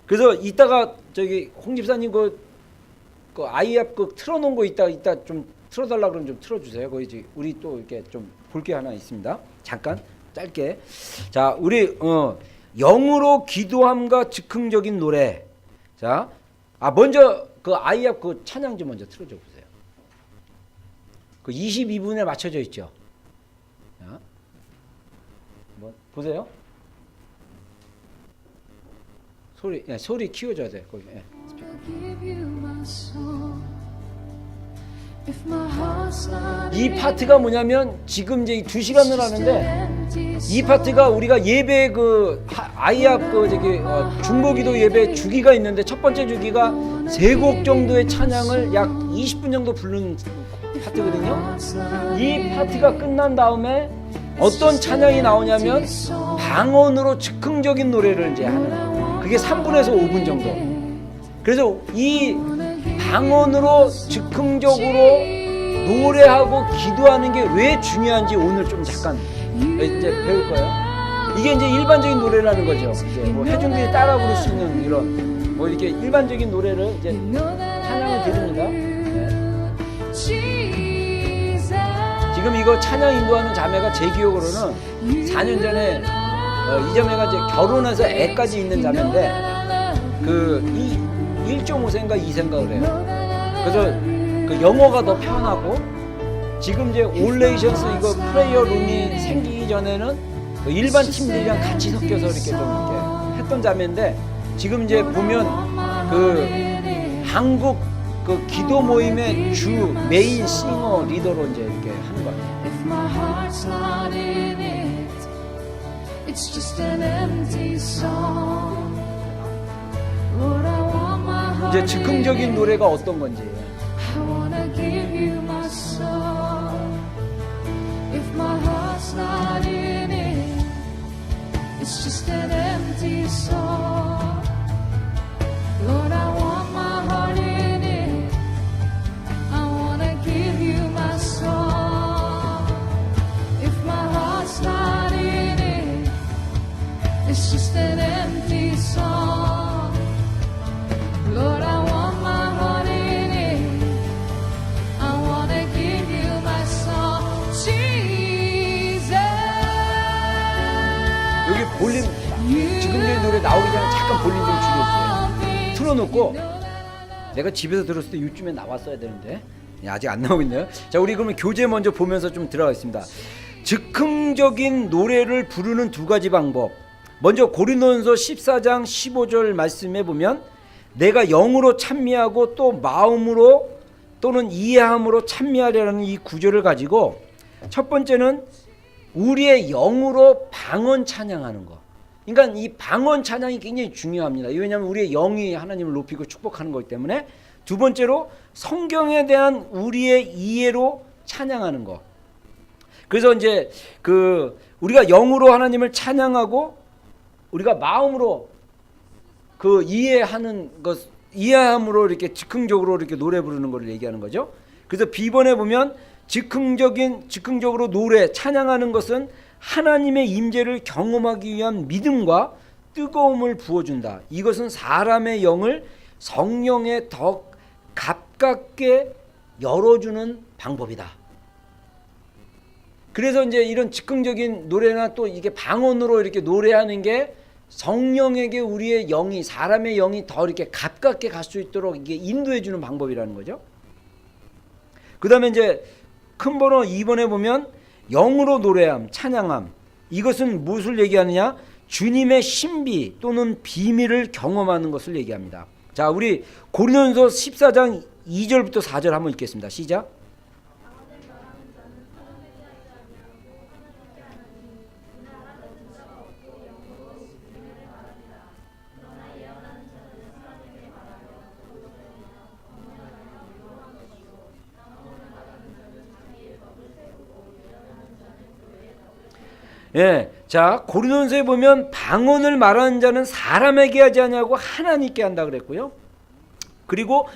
그래서 이따가 저기 홍 집사님 그 아이앱 그 틀어놓은 거 이따 좀 틀어달라 그러면 좀 틀어주세요. 거기 이제 우리 또 이렇게 좀 볼 게 하나 있습니다. 잠깐 짧게. 자, 우리 영으로 기도함과 즉흥적인 노래. 자, 먼저 그 아이앱 그 찬양 좀 먼저 틀어줘 보세요. 그 22분에 맞춰져 있죠. 자, 한번 보세요. 소리 키워줘야 돼. 거기. 예. 이 파트가 뭐냐면 지금 이제 2시간을 하는데 이 파트가 우리가 예배 그 아이약 그 저기 중보기도 예배 주기가 있는데 첫 번째 주기가 3곡 정도의 찬양을 약 20분 정도 부르는 파트거든요. 이 파트가 끝난 다음에 어떤 찬양이 나오냐면 방언으로 즉흥적인 노래를 이제 하는 거예요. 그게 3분에서 5분 정도. 그래서 이 방언으로 즉흥적으로 노래하고 기도하는 게 왜 중요한지 오늘 좀 잠깐 이제 배울 거예요. 이게 이제 일반적인 노래라는 거죠. 이제 뭐 회중들이 따라 부를 수 있는 이런 뭐 이렇게 일반적인 노래를 이제 찬양을 드립니다. 네. 지금 이거 찬양 인도하는 자매가 제 기억으로는 4년 전에 이 자매가 이제 결혼해서 애까지 있는 자매인데 그 1.5세인가 2세인가 그래요. 그래서 그 영어가 더 편하고 지금 이제 올레이션스 이거 프레이어 룸이 생기기 전에는 그 일반 팀들이랑 같이 섞여서 이렇게 좀 이렇게 했던 자매인데 지금 이제 보면 그 한국 그 기도 모임의 주 메인 싱어 리더로 이제 이렇게 하는 것 같아요. 이제 즉흥적인 노래가 어떤 건지. 볼륨 즉흥적인 노래 나오기 전에 잠깐 볼륨 좀 줄여주세요. 틀어놓고 내가 집에서 들었을 때 요즘에 나왔어야 되는데 아직 안 나오고 있네요. 자, 우리 그러면 교재 먼저 보면서 좀 들어가겠습니다. 즉흥적인 노래를 부르는 2가지 방법. 먼저 고린도전서 14장 15절 말씀해 보면 내가 영으로 찬미하고 또 마음으로 또는 이해함으로 찬미하려는 이 구절을 가지고 첫 번째는 우리의 영으로 방언 찬양하는 거. 그러니까 이 방언 찬양이 굉장히 중요합니다. 왜냐하면 우리의 영이 하나님을 높이고 축복하는 거기 때문에. 두 번째로 성경에 대한 우리의 이해로 찬양하는 거. 그래서 이제 그 우리가 영으로 하나님을 찬양하고 우리가 마음으로 그 이해하는 것, 이해함으로 이렇게 즉흥적으로 이렇게 노래 부르는 것을 얘기하는 거죠. 그래서 B번에 보면 즉흥적으로 노래 찬양하는 것은 하나님의 임재를 경험하기 위한 믿음과 뜨거움을 부어준다. 이것은 사람의 영을 성령에 더 가깝게 열어주는 방법이다. 그래서 이제 이런 즉흥적인 노래나 또 이게 방언으로 이렇게 노래하는 게 성령에게 우리의 영이, 사람의 영이 더 이렇게 가깝게 갈 수 있도록 이게 인도해 주는 방법이라는 거죠. 그 다음에 이제 큰 번호 2번에 보면 영으로 노래함, 찬양함. 이것은 무엇을 얘기하느냐? 주님의 신비 또는 비밀을 경험하는 것을 얘기합니다. 자, 우리 고린도전서 14장 2절부터 4절 한번 읽겠습니다. 시작. 예, 자 고린도전서에 보면 방언을 말하는 자는 사람에게 하지 아니하고 하나님께 한다 그랬고요. 그리고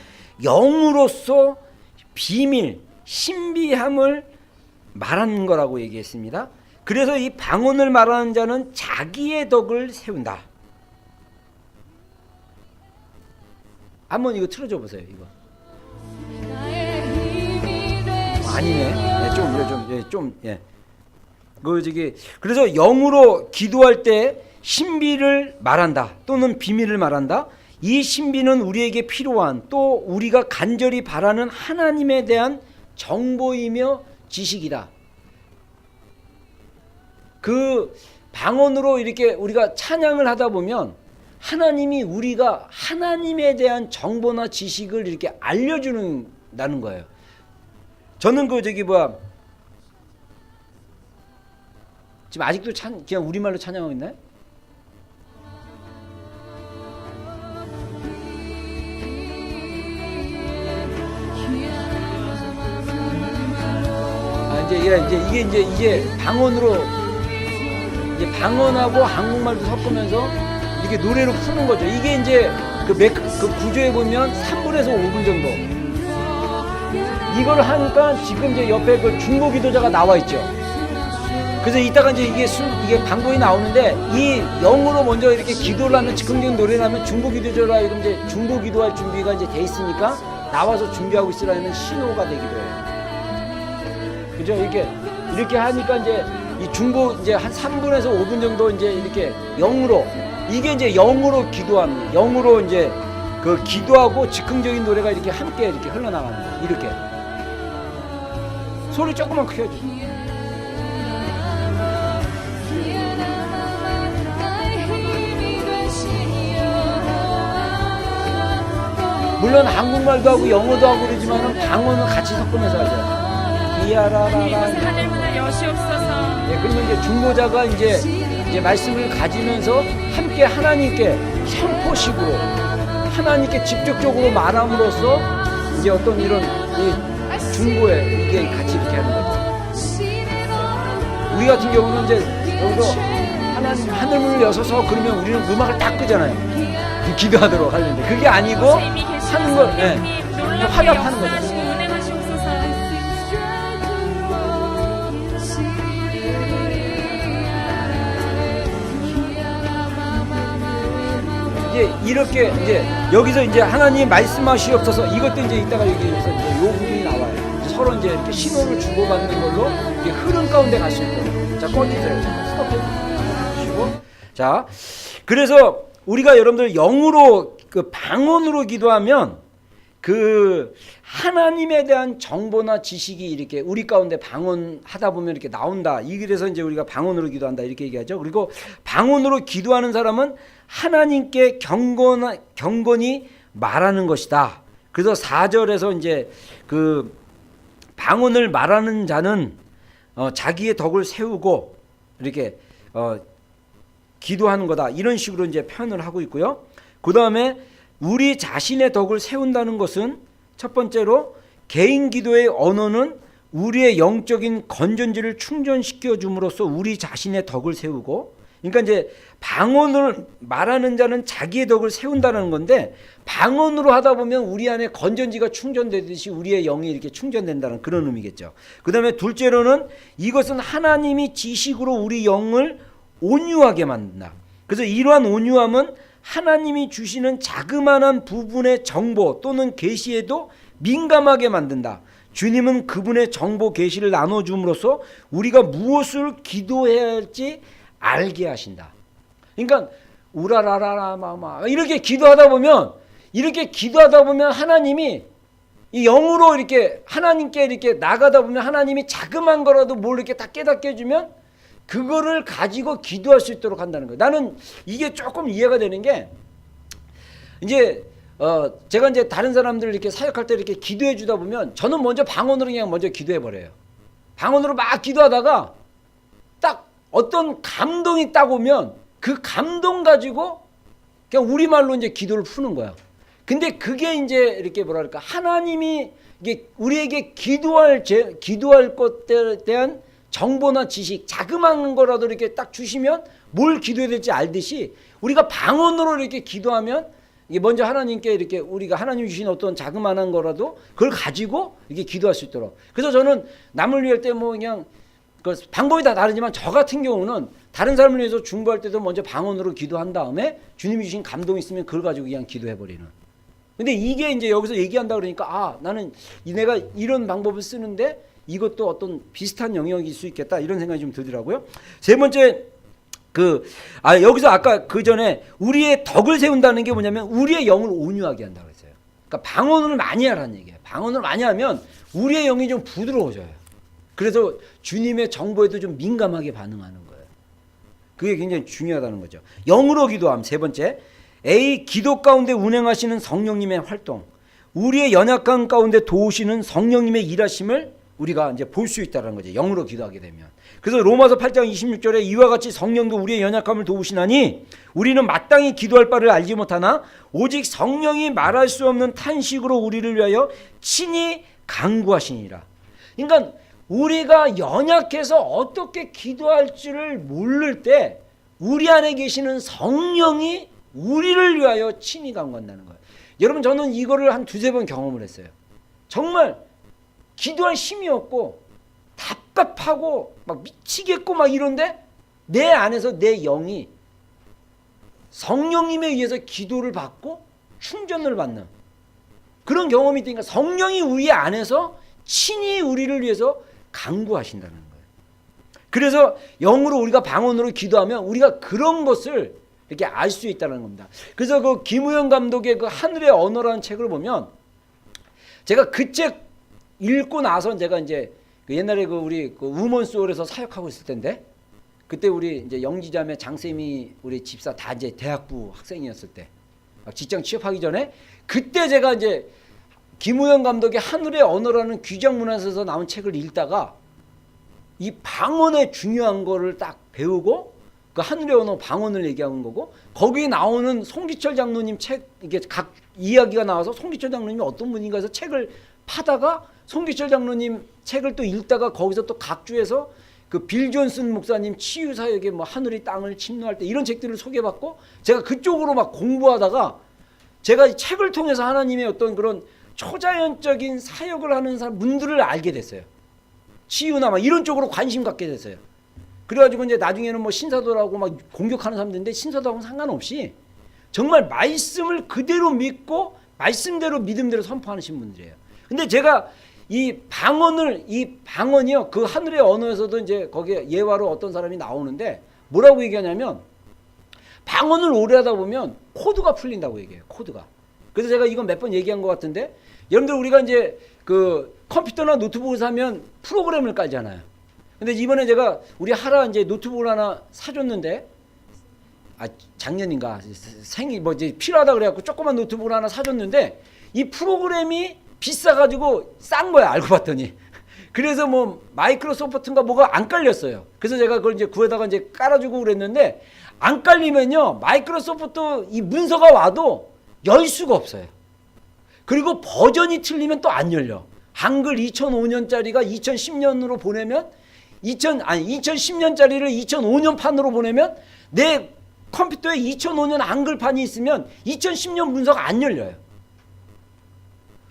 영으로서 비밀, 신비함을 말하는 거라고 얘기했습니다. 그래서 이 방언을 말하는 자는 자기의 덕을 세운다. 한번 이거 틀어줘 보세요. 이거. 아니네. 네, 좀. 그 저기 그래서 영으로 기도할 때 신비를 말한다 또는 비밀을 말한다. 이 신비는 우리에게 필요한 또 우리가 간절히 바라는 하나님에 대한 정보이며 지식이다. 그 방언으로 이렇게 우리가 찬양을 하다 보면 하나님이 우리가 하나님에 대한 정보나 지식을 이렇게 알려주는다는 거예요. 저는 그 저기 뭐야 지금 아직도 그냥 우리말로 찬양하고 있나요? 이게 방언으로 이제 방언하고 한국말도 섞으면서 이게 노래로 푸는 거죠. 이게 이제 그 구조에 보면 3분에서 5분 정도. 이걸 하니까 지금 이제 옆에 그 중보 기도자가 나와 있죠. 그래서 이따가 이제 이게 방법이 나오는데 이 영으로 먼저 이렇게 기도를 하면 즉흥적인 노래를 하면 중보 기도자라 이러면 이제 중보 기도할 준비가 이제 돼 있으니까 나와서 준비하고 있으라는 신호가 되기도 해요. 그죠? 이렇게 하니까 이제 이 중보 이제 한 3분에서 5분 정도 이제 이렇게 영으로 이게 이제 영으로 기도합니다. 영으로 이제 그 기도하고 즉흥적인 노래가 이렇게 함께 이렇게 흘러나갑니다. 이렇게 소리 조금만 크게 해주세요. 물론 한국말도 하고 영어도 하고 그러지만은 방언은 같이 섞으면서 하죠. 하늘 문을 여시옵소서. 네, 그러면 이제 중보자가 이제 말씀을 가지면서 함께 하나님께 선포식으로 하나님께 직접적으로 말함으로써 이제 어떤 이런 이 중보에 이게 같이 이렇게 하는 거죠. 우리 같은 경우는 이제 여기서 하나님 하늘 문을 여셔서 그러면 우리는 음악을 딱 끄잖아요. 기도하도록 하는데 그게 아니고 하는 걸 화답하는 거죠. 이렇게 이제 여기서 이제 하나님 말씀하시옵소서 이것도 이제 이따가 여기서 이제 요 부분이 나와요. 이제 서로 이제 이렇게 신호를 주고받는 걸로 이게 흐름 가운데 갈 수 있도록. 자, 꺼주세요. 잠깐 스톱해 주시고. 자, 그래서 우리가 여러분들 영으로 그 방언으로 기도하면 그 하나님에 대한 정보나 지식이 이렇게 우리 가운데 방언하다 보면 이렇게 나온다. 이래서 이제 우리가 방언으로 기도한다 이렇게 얘기하죠. 그리고 방언으로 기도하는 사람은 하나님께 경건히 말하는 것이다. 그래서 4절에서 이제 그 방언을 말하는 자는 자기의 덕을 세우고 이렇게 기도하는 거다. 이런 식으로 이제 표현을 하고 있고요. 그 다음에 우리 자신의 덕을 세운다는 것은 첫 번째로 개인 기도의 언어는 우리의 영적인 건전지를 충전시켜 줌으로써 우리 자신의 덕을 세우고, 그러니까 이제 방언을 말하는 자는 자기의 덕을 세운다는 건데, 방언으로 하다 보면 우리 안에 건전지가 충전되듯이 우리의 영이 이렇게 충전된다는 그런 의미겠죠. 그 다음에 둘째로는 이것은 하나님이 지식으로 우리 영을 온유하게 만든다. 그래서 이러한 온유함은 하나님이 주시는 자그마한 부분의 정보 또는 계시에도 민감하게 만든다. 주님은 그분의 정보 계시를 나눠줌으로써 우리가 무엇을 기도해야 할지 알게 하신다. 그러니까 우라라라마마 이렇게 기도하다 보면 하나님이 이 영으로 이렇게 하나님께 이렇게 나가다 보면 하나님이 자그만 거라도 뭘 이렇게 딱 깨닫게 해주면 그거를 가지고 기도할 수 있도록 한다는 거예요. 나는 이게 조금 이해가 되는 게, 이제 제가 이제 다른 사람들 이렇게 사역할 때 이렇게 기도해 주다 보면 저는 먼저 방언으로 그냥 먼저 기도해 버려요. 방언으로 막 기도하다가 딱 어떤 감동이 딱 오면 그 감동 가지고 그냥 우리말로 이제 기도를 푸는 거야. 근데 그게 이제 이렇게 뭐랄까, 하나님이 이게 우리에게 기도할 것에 대한 정보나 지식, 자그마한 거라도 이렇게 딱 주시면 뭘 기도해야 될지 알듯이 우리가 방언으로 이렇게 기도하면 이게 먼저 하나님께 이렇게 우리가 하나님 주신 어떤 자그마한 거라도 그걸 가지고 이렇게 기도할 수 있도록. 그래서 저는 남을 위할 때 뭐 그냥 그 방법이 다 다르지만 저 같은 경우는 다른 사람을 위해서 중보할 때도 먼저 방언으로 기도한 다음에 주님이 주신 감동이 있으면 그걸 가지고 그냥 기도해 버리는. 근데 이게 이제 여기서 얘기한다 그러니까 아 나는 내가 이런 방법을 쓰는데 이것도 어떤 비슷한 영역일 수 있겠다 이런 생각이 좀 들더라고요. 세 번째 여기서 아까 그 전에 우리의 덕을 세운다는 게 뭐냐면 우리의 영을 온유하게 한다고 했어요. 그러니까 방언을 많이 하라는 얘기예요. 방언을 많이 하면 우리의 영이 좀 부드러워져요. 그래서 주님의 정보에도 좀 민감하게 반응하는 거예요. 그게 굉장히 중요하다는 거죠. 영으로 기도함. 세 번째, 기도 가운데 운행하시는 성령님의 활동, 우리의 연약함 가운데 도우시는 성령님의 일하심을 우리가 이제 볼 수 있다는 거죠. 영으로 기도하게 되면. 그래서 로마서 8장 26절에 이와 같이 성령도 우리의 연약함을 도우시나니 우리는 마땅히 기도할 바를 알지 못하나 오직 성령이 말할 수 없는 탄식으로 우리를 위하여 친히 간구하시니라. 그러니까 우리가 연약해서 어떻게 기도할 줄을 모를 때 우리 안에 계시는 성령이 우리를 위하여 친히 간구한다는 거예요. 여러분 저는 이거를 한 두세 번 경험을 했어요. 정말 기도할 힘이 없고 답답하고 막 미치겠고 막 이런데 내 안에서 내 영이 성령님에 의해서 기도를 받고 충전을 받는 그런 경험이 있으니까 성령이 우리 안에서 친히 우리를 위해서 간구하신다는 거예요. 그래서 영으로 우리가 방언으로 기도하면 우리가 그런 것을 이렇게 알 수 있다는 겁니다. 그래서 그 김우영 감독의 그 하늘의 언어라는 책을 보면 제가 그 책 읽고 나서 제가 이제 옛날에 우리 우먼 소울에서 사역하고 있을 텐데 그때 우리 이제 영지자매 장쌤이 우리 집사 다 이제 대학부 학생이었을 때 직장 취업하기 전에 그때 제가 이제 김우영 감독의 하늘의 언어라는 귀정문화에서 나온 책을 읽다가 이 방언의 중요한 거를 딱 배우고 그 하늘의 언어 방언을 얘기하는 거고 거기에 나오는 송기철 장로님 책 이게 각 이야기가 나와서 송기철 장로님이 어떤 분인가 해서 책을 파다가 송기철 장로님 책을 또 읽다가 거기서 또 각주에서 그 빌 존슨 목사님 치유 사역에 뭐 하늘이 땅을 침노할 때 이런 책들을 소개받고 제가 그쪽으로 막 공부하다가 제가 이 책을 통해서 하나님의 어떤 그런 초자연적인 사역을 하는 분들을 알게 됐어요. 치유나 막 이런 쪽으로 관심 갖게 됐어요. 그래가지고 이제 나중에는 뭐 신사도라고 막 공격하는 사람들인데 신사도하고는 상관없이 정말 말씀을 그대로 믿고 말씀대로 믿음대로 선포하시는 분들이에요. 근데 제가 이 방언이요 그 하늘의 언어에서도 이제 거기에 예화로 어떤 사람이 나오는데 뭐라고 얘기하냐면 방언을 오래 하다 보면 코드가 풀린다고 얘기해요. 코드가. 그래서 제가 이건 몇 번 얘기한 것 같은데 여러분들 우리가 이제 그 컴퓨터나 노트북을 사면 프로그램을 깔잖아요. 근데 이번에 제가 우리 하라 이제 노트북을 하나 사줬는데 작년인가 생일 뭐 이제 필요하다 그래갖고 조그만 노트북을 하나 사줬는데 이 프로그램이 비싸가지고 싼 거야 알고 봤더니. 그래서 뭐 마이크로소프트인가 뭐가 안 깔렸어요. 그래서 제가 그걸 이제 구해다가 이제 깔아주고 그랬는데 안 깔리면요 마이크로소프트 이 문서가 와도 열 수가 없어요. 그리고 버전이 틀리면 또 안 열려. 한글 2005년짜리가 2010년으로 보내면 2010년짜리를 2005년 판으로 보내면 내 컴퓨터에 2005년 한글판이 있으면 2010년 문서가 안 열려요.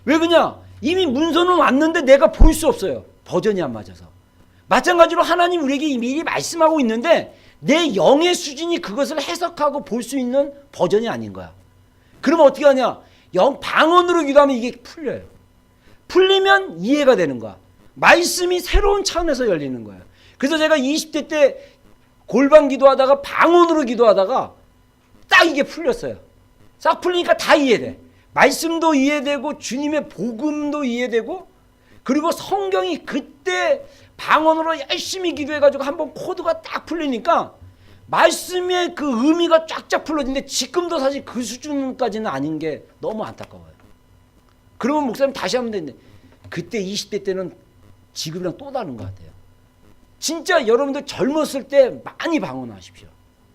왜 그러냐? 이미 문서는 왔는데 내가 볼 수 없어요. 버전이 안 맞아서. 마찬가지로 하나님 우리에게 미리 말씀하고 있는데 내 영의 수준이 그것을 해석하고 볼 수 있는 버전이 아닌 거야. 그러면 어떻게 하냐? 방언으로 기도하면 이게 풀려요. 풀리면 이해가 되는 거야. 말씀이 새로운 차원에서 열리는 거예요. 그래서 제가 20대 때 골방 기도하다가 방언으로 기도하다가 딱 이게 풀렸어요. 싹 풀리니까 다 이해돼. 말씀도 이해되고 주님의 복음도 이해되고 그리고 성경이 그때 방언으로 열심히 기도해가지고 한번 코드가 딱 풀리니까 말씀의 그 의미가 쫙쫙 풀려지는데 지금도 사실 그 수준까지는 아닌 게 너무 안타까워요. 그러면 목사님 다시 하면 되는데 그때 20대 때는 지금이랑 또 다른 것 같아요. 진짜 여러분들 젊었을 때 많이 방언하십시오.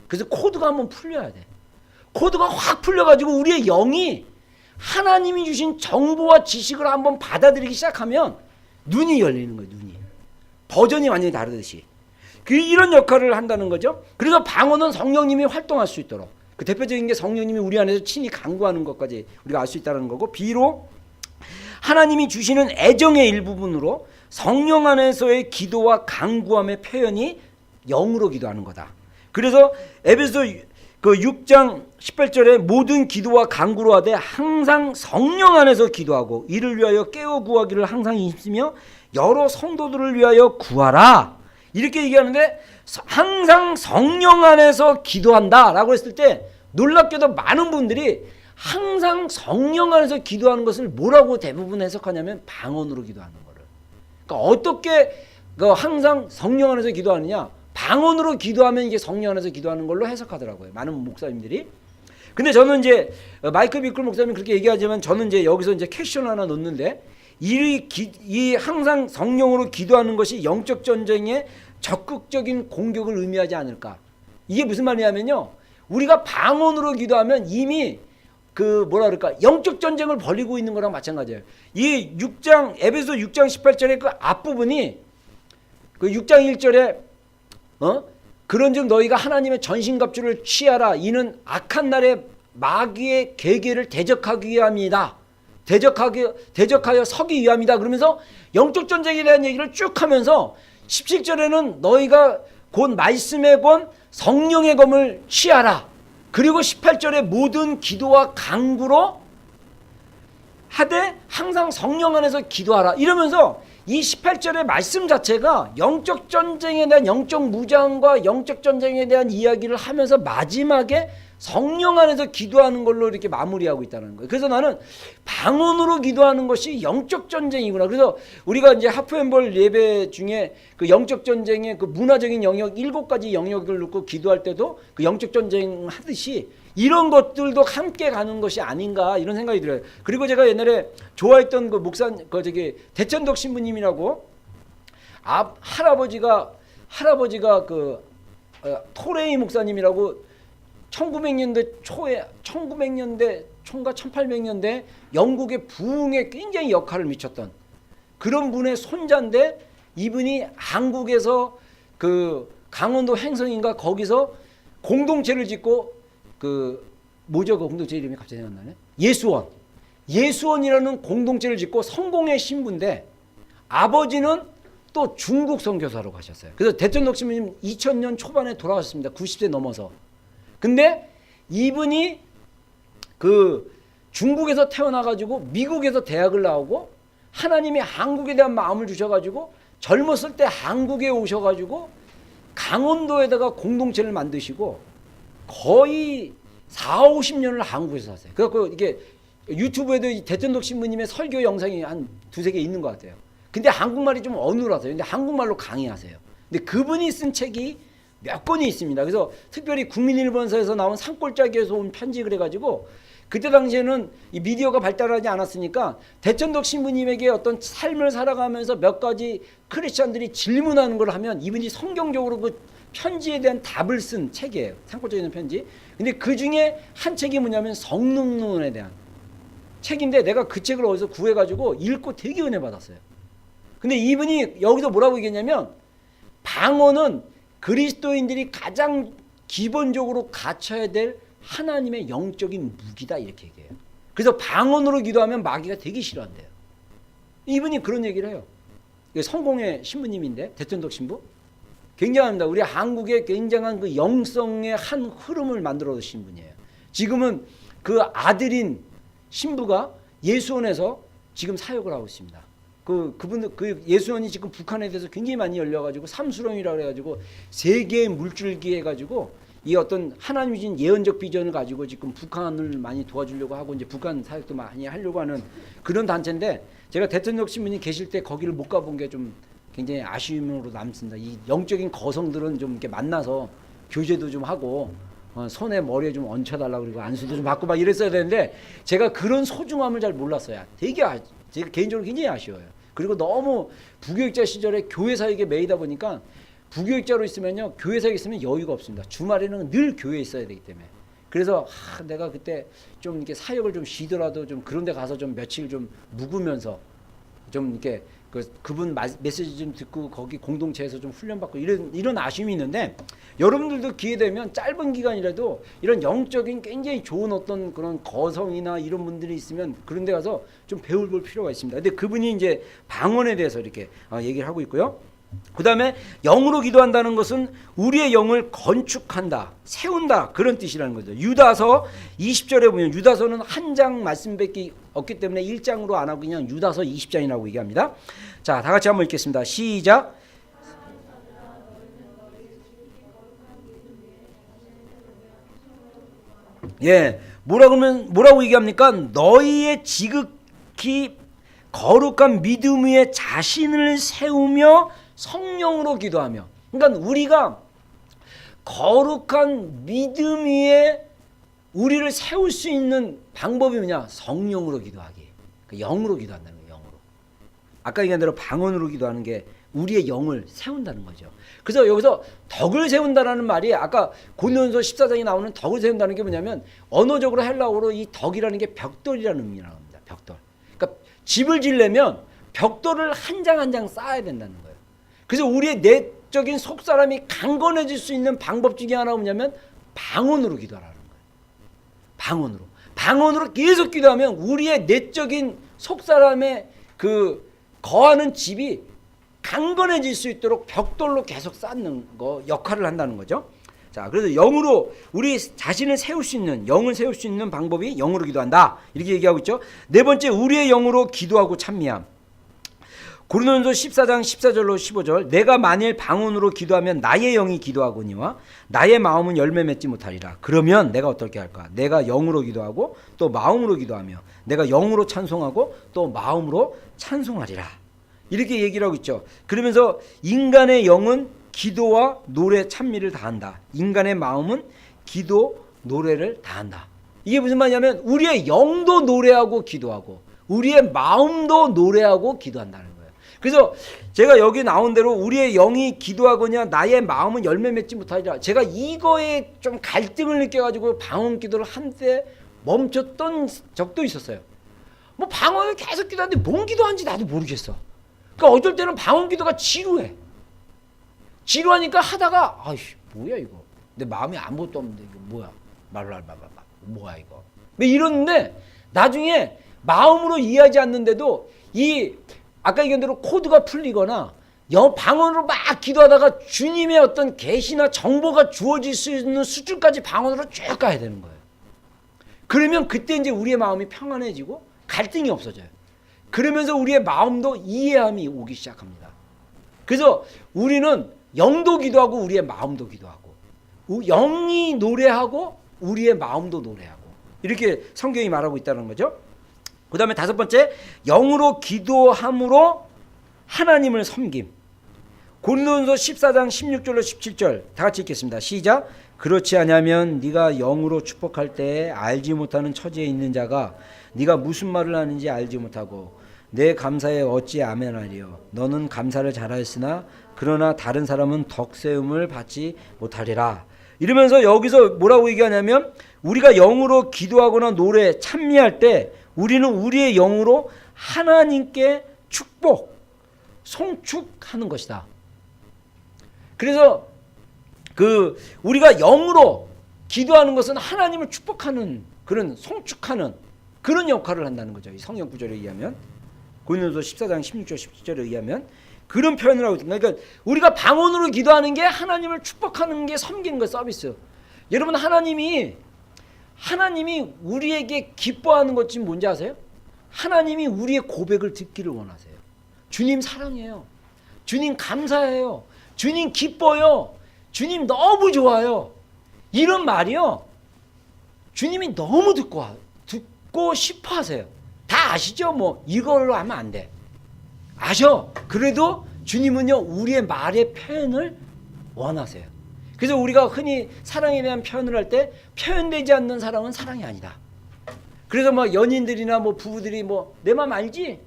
그래서 코드가 한번 풀려야 돼. 코드가 확 풀려가지고 우리의 영이 하나님이 주신 정보와 지식을 한번 받아들이기 시작하면 눈이 열리는 거예요. 눈이. 버전이 완전히 다르듯이. 이런 역할을 한다는 거죠. 그래서 방언은 성령님이 활동할 수 있도록 그 대표적인 게 성령님이 우리 안에서 친히 간구하는 것까지 우리가 알 수 있다는 거고 비록 하나님이 주시는 애정의 일부분으로 성령 안에서의 기도와 간구함의 표현이 영으로 기도하는 거다. 그래서 에베소 그 6장 18절에 모든 기도와 간구로 하되 항상 성령 안에서 기도하고 이를 위하여 깨어 구하기를 항상 힘쓰며 여러 성도들을 위하여 구하라. 이렇게 얘기하는데 항상 성령 안에서 기도한다라고 했을 때 놀랍게도 많은 분들이 항상 성령 안에서 기도하는 것을 뭐라고 대부분 해석하냐면 방언으로 기도하는 거를. 그러니까 어떻게 항상 성령 안에서 기도하느냐? 방언으로 기도하면 이게 성령 안에서 기도하는 걸로 해석하더라고요. 많은 목사님들이. 근데 저는 이제 마이클 비클 목사님 그렇게 얘기하지만 저는 이제 여기서 이제 캡션 하나 놓는데 이 항상 성령으로 기도하는 것이 영적 전쟁의 적극적인 공격을 의미하지 않을까? 이게 무슨 말이냐면요. 우리가 방언으로 기도하면 이미 그 뭐라 그럴까? 영적 전쟁을 벌이고 있는 거랑 마찬가지예요. 이 6장 에베소 6장 18절의 그 앞부분이 그 6장 1절에 그런즉 너희가 하나님의 전신갑주를 취하라. 이는 악한 날에 마귀의 계계를 대적하기 위함이다. 대적하여 서기 위함이다. 그러면서 영적 전쟁에 대한 얘기를 쭉 하면서 17절에는 너희가 곧 말씀의 권 성령의 검을 취하라. 그리고 18절에 모든 기도와 간구로 하되 항상 성령 안에서 기도하라. 이러면서 이 18절의 말씀 자체가 영적 전쟁에 대한 영적 무장과 영적 전쟁에 대한 이야기를 하면서 마지막에 성령 안에서 기도하는 걸로 이렇게 마무리하고 있다는 거예요. 그래서 나는 방언으로 기도하는 것이 영적 전쟁이구나. 그래서 우리가 이제 하프앤볼 예배 중에 그 영적 전쟁의 그 문화적인 영역 7가지 영역을 놓고 기도할 때도 그 영적 전쟁 하듯이 이런 것들도 함께 가는 것이 아닌가 이런 생각이 들어요. 그리고 제가 옛날에 좋아했던 그 목사 대천덕 신부님이라고 할아버지가 그 토레이 목사님이라고 1900년대 초에 1900년대 초인가 1800년대 영국의 부흥에 굉장히 역할을 미쳤던 그런 분의 손자인데 이분이 한국에서 그 강원도 행성인가 거기서 공동체를 짓고 그 뭐죠? 그 공동체 이름이 갑자기 생각나네. 예수원이라는 공동체를 짓고 성공의 신부인데 아버지는 또 중국 선교사로 가셨어요. 그래서 대천덕 신부님 2000년 초반에 돌아가셨습니다. 90세 넘어서. 근데 이분이 그 중국에서 태어나가지고 미국에서 대학을 나오고 하나님이 한국에 대한 마음을 주셔가지고 젊었을 때 한국에 오셔가지고 강원도에다가 공동체를 만드시고 거의 40-50년을 한국에서 사세요. 그래서 이게 유튜브에도 대천덕 신부님의 설교 영상이 한 2-3개 있는 것 같아요. 근데 한국말이 좀 어눌하세요. 근데 한국말로 강의하세요. 근데 그분이 쓴 책이 몇 권이 있습니다. 그래서 특별히 국민일보에서 나온 산골짜기에서 온 편지 그래가지고 그때 당시에는 이 미디어가 발달하지 않았으니까 대천덕 신부님에게 어떤 삶을 살아가면서 몇 가지 크리스찬들이 질문하는 걸 하면 이분이 성경적으로 그 편지에 대한 답을 쓴 책이에요. 산골짜기에 있는 편지. 근데 그 중에 한 책이 뭐냐면 성능론에 대한 책인데 내가 그 책을 어디서 구해가지고 읽고 되게 은혜 받았어요. 근데 이분이 여기서 뭐라고 얘기했냐면 방언은 그리스도인들이 가장 기본적으로 갖춰야 될 하나님의 영적인 무기다 이렇게 얘기해요. 그래서 방언으로 기도하면 마귀가 되게 싫어한대요. 이분이 그런 얘기를 해요. 성공의 신부님인데 대천덕 신부 굉장합니다. 우리 한국의 굉장한 그 영성의 한 흐름을 만들어 주신 분이에요. 지금은 그 아들인 신부가 예수원에서 지금 사역을 하고 있습니다. 그분들 그 예수원이 지금 북한에 대해서 굉장히 많이 열려가지고 삼수령이라고 해가지고 세계의 물줄기 해가지고 이 어떤 하나님이 준 예언적 비전을 가지고 지금 북한을 많이 도와주려고 하고 이제 북한 사역도 많이 하려고 하는 그런 단체인데 제가 대천덕 신부님 계실 때 거기를 못 가본 게 좀 굉장히 아쉬움으로 남습니다. 이 영적인 거성들은 좀 이렇게 만나서 교제도 좀 하고 손에 머리에 좀 얹혀달라고 그리고 안수도 좀 받고 막 이랬어야 되는데 제가 그런 소중함을 잘 몰랐어요. 제가 개인적으로 굉장히 아쉬워요. 그리고 너무 부교육자 시절에 교회 사역에 매이다 보니까 부교육자로 있으면요 교회 사역에 있으면 여유가 없습니다. 주말에는 늘 교회에 있어야 되기 때문에 그래서 내가 그때 좀 이렇게 사역을 좀 쉬더라도 좀 그런 데 가서 좀 며칠 좀 묵으면서 좀 이렇게 그분 메시지 좀 듣고 거기 공동체에서 좀 훈련받고 이런 아쉬움이 있는데 여러분들도 기회 되면 짧은 기간이라도 이런 영적인 굉장히 좋은 어떤 그런 거성이나 이런 분들이 있으면 그런 데 가서 좀 배워볼 필요가 있습니다. 근데 그분이 이제 방언에 대해서 이렇게 얘기를 하고 있고요. 그 다음에 영으로 기도한다는 것은 우리의 영을 건축한다, 세운다, 그런 뜻이라는 거죠. 유다서 20절에 보면, 유다서는 한 장 말씀밖에 없기 때문에 1장으로 안 하고 그냥 유다서 20장이라고 얘기합니다. 자, 다 같이 한번 읽겠습니다. 시작. 예, 뭐라고 얘기합니까? 너희의 지극히 거룩한 믿음 위에 자신을 세우며 성령으로 기도하며. 그러니까 우리가 거룩한 믿음 위에 우리를 세울 수 있는 방법이 뭐냐? 성령으로 기도하기. 그러니까 영으로 기도한다는 거예요. 영으로. 아까 얘기한 대로 방언으로 기도하는 게 우리의 영을 세운다는 거죠. 그래서 여기서 덕을 세운다라는 말이 아까 고린도전서 14장에 나오는 덕을 세운다는 게 뭐냐면 언어적으로 헬라어로 이 덕이라는 게 벽돌이라는 의미라고 합니다. 벽돌. 그러니까 집을 지려면 벽돌을 한 장 한 장 쌓아야 된다는 거예요. 그래서 우리의 내적인 속사람이 강건해질 수 있는 방법 중에 하나가 뭐냐면 방언으로 기도하라는 거예요. 방언으로 계속 기도하면 우리의 내적인 속사람의 그 거하는 집이 강건해질 수 있도록 벽돌로 계속 쌓는 거 역할을 한다는 거죠. 자, 그래서 영으로 우리 자신을 세울 수 있는, 영을 세울 수 있는 방법이 영으로 기도한다, 이렇게 얘기하고 있죠. 네 번째, 우리의 영으로 기도하고 찬미함. 고린도전서 14장 14절로 15절, 내가 만일 방언으로 기도하면 나의 영이 기도하거니와 나의 마음은 열매 맺지 못하리라. 그러면 내가 어떻게 할까? 내가 영으로 기도하고 또 마음으로 기도하며 내가 영으로 찬송하고 또 마음으로 찬송하리라. 이렇게 얘기를 하고 있죠. 그러면서 인간의 영은 기도와 노래 찬미를 다한다. 인간의 마음은 기도 노래를 다한다. 이게 무슨 말이냐면 우리의 영도 노래하고 기도하고 우리의 마음도 노래하고 기도한다는 거예요. 그래서 제가 여기 나온 대로 우리의 영이 기도하거냐 나의 마음은 열매 맺지 못하리라. 제가 이거에 좀 갈등을 느껴가지고 방언 기도를 한때 멈췄던 적도 있었어요. 뭐 방언을 계속 기도하는데 뭔 기도하는지 나도 모르겠어. 그러니까 어쩔 때는 방언 기도가 지루해. 지루하니까 하다가 아이씨 뭐야 이거, 내 마음에 아무것도 없는데 이거 뭐야, 뭐야 이거, 왜 이러는데 나중에 마음으로 이해하지 않는데도 이 아까 얘기한 대로 코드가 풀리거나 방언으로 막 기도하다가 주님의 어떤 계시나 정보가 주어질 수 있는 수준까지 방언으로 쭉 가야 되는 거예요. 그러면 그때 이제 우리의 마음이 평안해지고 갈등이 없어져요. 그러면서 우리의 마음도 이해함이 오기 시작합니다. 그래서 우리는 영도 기도하고 우리의 마음도 기도하고 영이 노래하고 우리의 마음도 노래하고 이렇게 성경이 말하고 있다는 거죠. 그 다음에 다섯 번째, 영으로 기도함으로 하나님을 섬김. 고린도전서 14장 16절로 17절 다 같이 읽겠습니다. 시작. 그렇지 않으면 네가 영으로 축복할 때에 알지 못하는 처지에 있는 자가 네가 무슨 말을 하는지 알지 못하고 내 감사에 어찌 아멘하리요. 너는 감사를 잘하였으나 그러나 다른 사람은 덕세움을 받지 못하리라. 이러면서 여기서 뭐라고 얘기하냐면 우리가 영으로 기도하거나 노래 찬미할 때 우리는 우리의 영으로 하나님께 축복, 송축하는 것이다. 그래서 우리가 영으로 기도하는 것은 하나님을 축복하는 그런 송축하는 그런 역할을 한다는 거죠. 이 성경 구절에 의하면 고린도서 14장 16절 17절에 의하면 그런 표현을 하고 있습니다. 그러니까 우리가 방언으로 기도하는 게 하나님을 축복하는 게 섬기는 거 서비스. 여러분 하나님이 우리에게 기뻐하는 것 지금 뭔지 아세요? 하나님이 우리의 고백을 듣기를 원하세요. 주님 사랑해요. 주님 감사해요. 주님 기뻐요. 주님 너무 좋아요. 이런 말이요. 주님이 너무 듣고 싶어 하세요. 다 아시죠? 뭐 이걸로 하면 안 돼. 아셔. 그래도 주님은요 우리의 말의 표현을 원하세요. 그래서 우리가 흔히 사랑에 대한 표현을 할 때 표현되지 않는 사랑은 사랑이 아니다. 그래서 뭐 연인들이나 뭐 부부들이 뭐 내 마음 알지?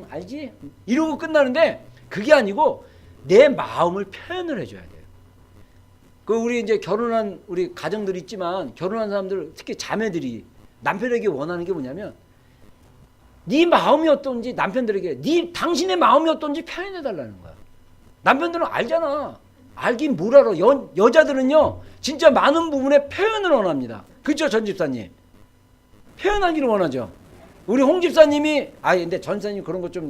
알지? 이러고 끝나는데 그게 아니고 내 마음을 표현을 해줘야 돼요. 우리 이제 결혼한 우리 가정들 있지만 결혼한 사람들 특히 자매들이 남편에게 원하는 게 뭐냐면 네 마음이 어떤지 남편들에게 당신의 마음이 어떤지 표현해 달라는 거야. 남편들은 알잖아. 알긴 뭘 알아. 여자들은요 진짜 많은 부분에 표현을 원합니다. 그렇죠 전 집사님? 표현하기를 원하죠. 우리 홍 집사님이 근데 전 집사님 그런 거 좀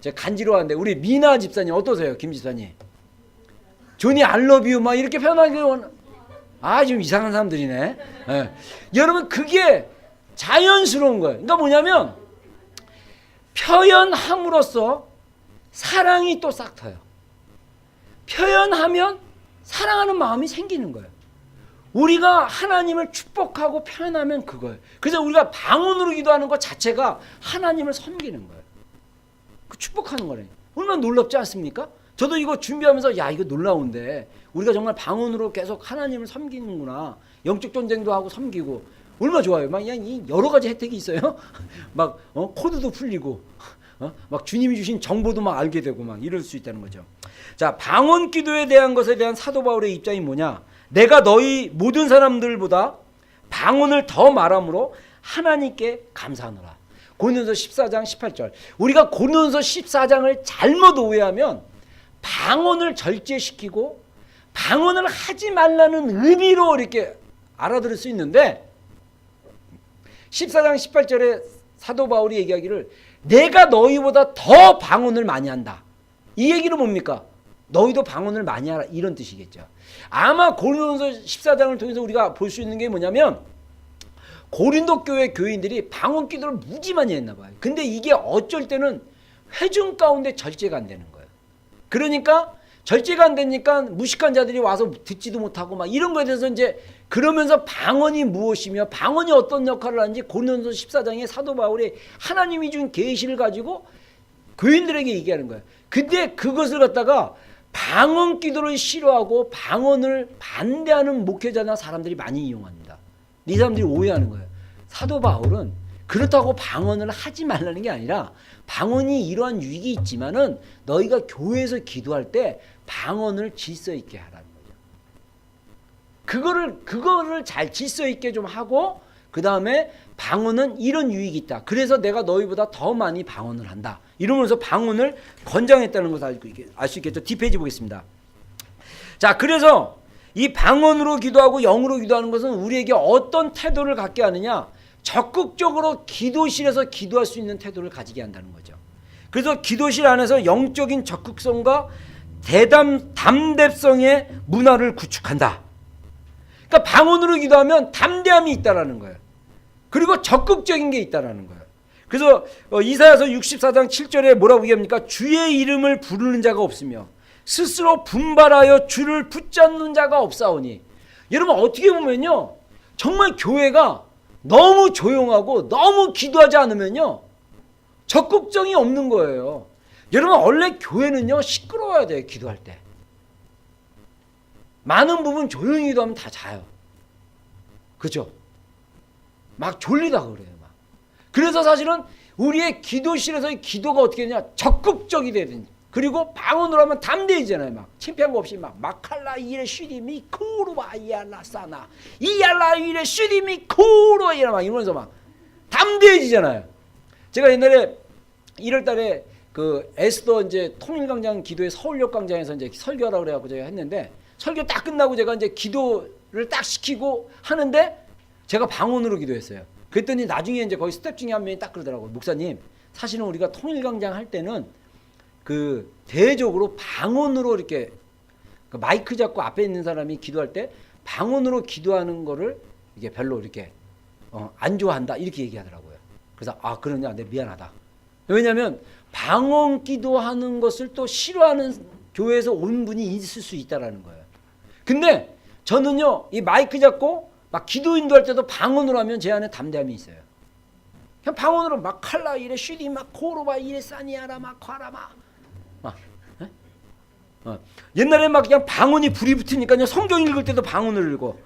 저 간지러워하는데 우리 미나 집사님 어떠세요? 김 집사님. 조니 알러뷰 막 이렇게 표현하는 좀 이상한 사람들이네. 예. 여러분 그게 자연스러운 거예요. 그러니까 뭐냐면 표현함으로써 사랑이 또 싹 터요. 표현하면 사랑하는 마음이 생기는 거예요. 우리가 하나님을 축복하고 표현하면 그거예요. 그래서 우리가 방언으로 기도하는 것 자체가 하나님을 섬기는 거예요. 그 축복하는 거래요. 얼마나 놀랍지 않습니까? 저도 이거 준비하면서 야 이거 놀라운데 우리가 정말 방언으로 계속 하나님을 섬기는구나. 영적 전쟁도 하고 섬기고 얼마나 좋아요. 막 그냥 여러 가지 혜택이 있어요. 막 코드도 풀리고 막 주님이 주신 정보도 막 알게 되고 막 이럴 수 있다는 거죠. 자, 방언 기도에 대한 것에 대한 사도 바울의 입장이 뭐냐? 내가 너희 모든 사람들보다 방언을 더 말함으로 하나님께 감사하노라. 고린도서 14장 18절. 우리가 고린도서 14장을 잘못 오해하면 방언을 절제시키고 방언을 하지 말라는 의미로 이렇게 알아들을 수 있는데 14장 18절에 사도 바울이 얘기하기를 내가 너희보다 더 방언을 많이 한다. 이 얘기는 뭡니까? 너희도 방언을 많이 하라 이런 뜻이겠죠. 아마 고린도서 14장을 통해서 우리가 볼 수 있는 게 뭐냐면 고린도 교회 교인들이 방언 기도를 무지 많이 했나 봐요. 근데 이게 어쩔 때는 회중 가운데 절제가 안 되는 거예요. 그러니까 절제가 안 되니까 무식한 자들이 와서 듣지도 못하고 막 이런 거에 대해서 이제 그러면서 방언이 무엇이며 방언이 어떤 역할을 하는지 고린도서 14장에 사도 바울이 하나님이 준 계시를 가지고 교인들에게 얘기하는 거예요. 근데 그것을 갖다가 방언 기도를 싫어하고 방언을 반대하는 목회자나 사람들이 많이 이용합니다. 이 사람들이 오해하는 거예요. 사도 바울은 그렇다고 방언을 하지 말라는 게 아니라 방언이 이러한 유익이 있지만은 너희가 교회에서 기도할 때 방언을 질서 있게 하라는 거죠. 그거를 잘 질서 있게 좀 하고 그 다음에 방언은 이런 유익이 있다. 그래서 내가 너희보다 더 많이 방언을 한다. 이러면서 방언을 권장했다는 것을 알 수 있겠죠. 뒷페이지 보겠습니다. 자, 그래서 이 방언으로 기도하고 영으로 기도하는 것은 우리에게 어떤 태도를 갖게 하느냐? 적극적으로 기도실에서 기도할 수 있는 태도를 가지게 한다는 거죠. 그래서 기도실 안에서 영적인 적극성과 담대성의 문화를 구축한다. 그러니까 방언으로 기도하면 담대함이 있다라는 거예요. 그리고 적극적인 게 있다라는 거예요. 그래서 이사야서 64장 7절에 뭐라고 얘기합니까? 주의 이름을 부르는 자가 없으며 스스로 분발하여 주를 붙잡는 자가 없사오니. 여러분 어떻게 보면요, 정말 교회가 너무 조용하고 너무 기도하지 않으면요 적극성이 없는 거예요. 여러분 원래 교회는요 시끄러워야 돼요. 기도할 때 많은 부분 조용히 기도하면 다 자요. 그죠? 막 졸리다 그래요. 막. 그래서 사실은 우리의 기도실에서의 기도가 어떻게 되냐, 적극적이 돼야 되냐. 그리고 방언으로 하면 담대해지잖아요. 막 창피한 거 없이 막 마칼라 이레 슈디미 쿠루바 이알라 사나 이알라 이레 슈디미 쿠루바 이라 막 이러면서 막 담대해지잖아요. 제가 옛날에 1월달에 그 에스더 이제 통일광장 기도회 서울역 광장에서 이제 설교하라고 그래갖고 제가 했는데 설교 딱 끝나고 제가 이제 기도를 딱 시키고 하는데 제가 방언으로 기도했어요. 그랬더니 나중에 이제 거기 스텝 중에 한 명이 딱 그러더라고요. 목사님, 사실은 우리가 통일광장 할 때는 그 대외적으로 방언으로 이렇게 그 마이크 잡고 앞에 있는 사람이 기도할 때 방언으로 기도하는 거를 이게 별로 이렇게 안 좋아한다 이렇게 얘기하더라고요. 그래서 아 그러냐, 내 미안하다. 왜냐하면 방언 기도하는 것을 또 싫어하는 교회에서 온 분이 있을 수 있다라는 거예요. 근데 저는요 이 마이크 잡고 막 기도 인도할 때도 방언으로 하면 제 안에 담대함이 있어요. 그냥 방언으로 막 칼라 이래 슈디 막 코로바 이래 사니아라 막 과라마 막 옛날에 막 그냥 방언이 불이 붙으니까요 성경 읽을 때도 방언을 읽고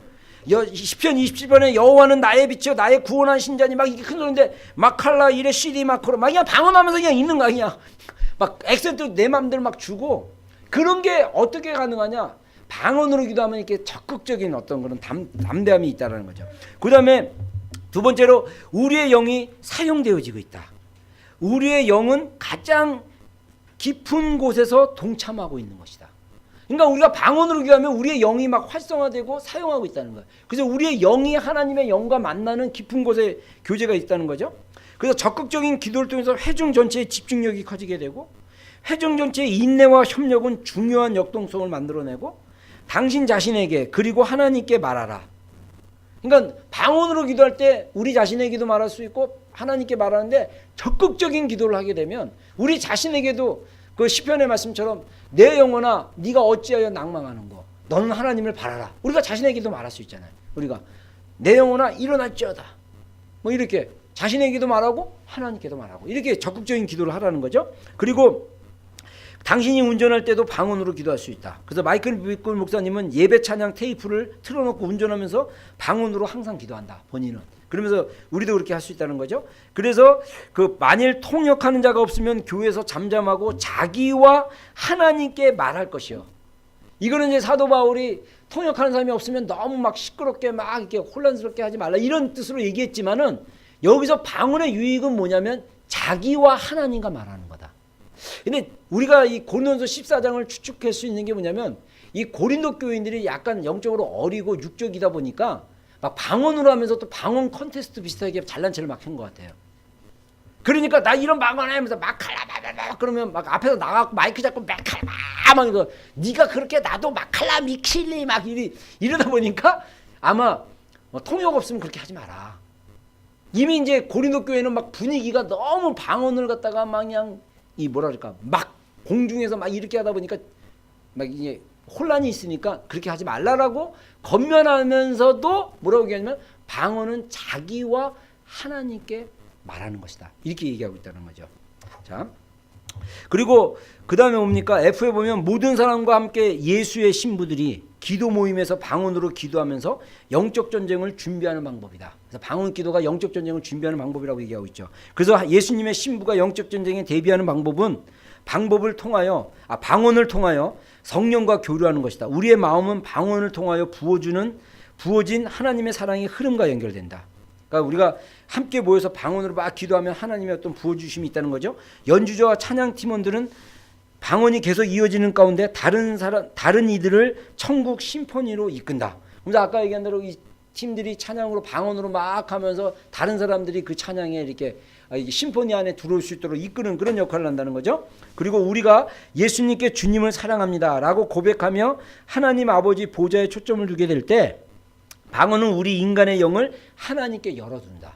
시편 27편에 여호와는 나의 빛이요 나의 구원한 신자니 막 이게 큰 소리인데 막 칼라 이래 슈디 막 코로 막 그냥 방언하면서 그냥 있는 거야. 그냥 막 액센트 내 맘대로 막 주고. 그런 게 어떻게 가능하냐? 방언으로 기도하면 이렇게 적극적인 어떤 그런 담대함이 있다라는 거죠. 그 다음에 두 번째로 우리의 영이 사용되어지고 있다. 우리의 영은 가장 깊은 곳에서 동참하고 있는 것이다. 그러니까 우리가 방언으로 기도하면 우리의 영이 막 활성화되고 사용하고 있다는 거예요. 그래서 우리의 영이 하나님의 영과 만나는 깊은 곳에 교제가 있다는 거죠. 그래서 적극적인 기도를 통해서 회중 전체의 집중력이 커지게 되고 회중 전체의 인내와 협력은 중요한 역동성을 만들어내고 당신 자신에게 그리고 하나님께 말하라. 그러니까 방언으로 기도할 때 우리 자신에게도 말할 수 있고 하나님께 말하는데 적극적인 기도를 하게 되면 우리 자신에게도 그 시편의 말씀처럼 내 영혼아 네가 어찌하여 낭망하는고 너는 하나님을 바라라. 우리가 자신에게도 말할 수 있잖아요. 우리가 내 영혼아 일어날지어다. 뭐 이렇게 자신에게도 말하고 하나님께도 말하고 이렇게 적극적인 기도를 하라는 거죠. 그리고 당신이 운전할 때도 방언으로 기도할 수 있다. 그래서 마이클 비클 목사님은 예배 찬양 테이프를 틀어놓고 운전하면서 방언으로 항상 기도한다. 본인은. 그러면서 우리도 그렇게 할 수 있다는 거죠. 그래서 그 만일 통역하는 자가 없으면 교회에서 잠잠하고 자기와 하나님께 말할 것이요. 이거는 이제 사도 바울이 통역하는 사람이 없으면 너무 막 시끄럽게 막 이렇게 혼란스럽게 하지 말라 이런 뜻으로 얘기했지만은 여기서 방언의 유익은 뭐냐면 자기와 하나님과 말하는 거다. 근데 우리가 이 고린도서 14장을 추측할 수 있는 게 뭐냐면 이 고린도 교인들이 약간 영적으로 어리고 육적이다 보니까 막 방언으로 하면서 또 방언 컨테스트 비슷하게 잘난 체를 막 한 것 같아요. 그러니까 나 이런 방언 하면서 마칼라 그러면 막 앞에서 나가고 마이크 잡고 마칼라 막 이거 네가 그렇게 나도 마칼라 미킬리 막 이러다 보니까 아마 통역 없으면 그렇게 하지 마라. 이미 이제 고린도 교회는 막 분위기가 너무 방언을 갖다가 막 그냥 이 뭐라 그럴까 막 공중에서 막 이렇게 하다 보니까 막 이게 혼란이 있으니까 그렇게 하지 말라라고 권면하면서도 뭐라고 얘기하냐면 방언은 자기와 하나님께 말하는 것이다. 이렇게 얘기하고 있다는 거죠. 자, 그리고 그 다음에 뭡니까? F에 보면 모든 사람과 함께 예수의 신부들이 기도 모임에서 방언으로 기도하면서 영적 전쟁을 준비하는 방법이다. 그래서 방언 기도가 영적 전쟁을 준비하는 방법이라고 얘기하고 있죠. 그래서 예수님의 신부가 영적 전쟁에 대비하는 방법을 통하여 방언을 통하여 성령과 교류하는 것이다. 우리의 마음은 방언을 통하여 부어진 하나님의 사랑의 흐름과 연결된다. 그러니까 우리가 함께 모여서 방언으로 막 기도하면 하나님의 어떤 부어주심이 있다는 거죠. 연주자와 찬양 팀원들은 방언이 계속 이어지는 가운데 다른 이들을 천국 심포니로 이끈다. 그래서 아까 얘기한 대로 이 팀들이 찬양으로 방언으로 막 하면서 다른 사람들이 그 찬양에 이렇게 심포니 안에 들어올 수 있도록 이끄는 그런 역할을 한다는 거죠. 그리고 우리가 예수님께 주님을 사랑합니다라고 고백하며 하나님 아버지 보좌에 초점을 두게 될 때 방언은 우리 인간의 영을 하나님께 열어둔다.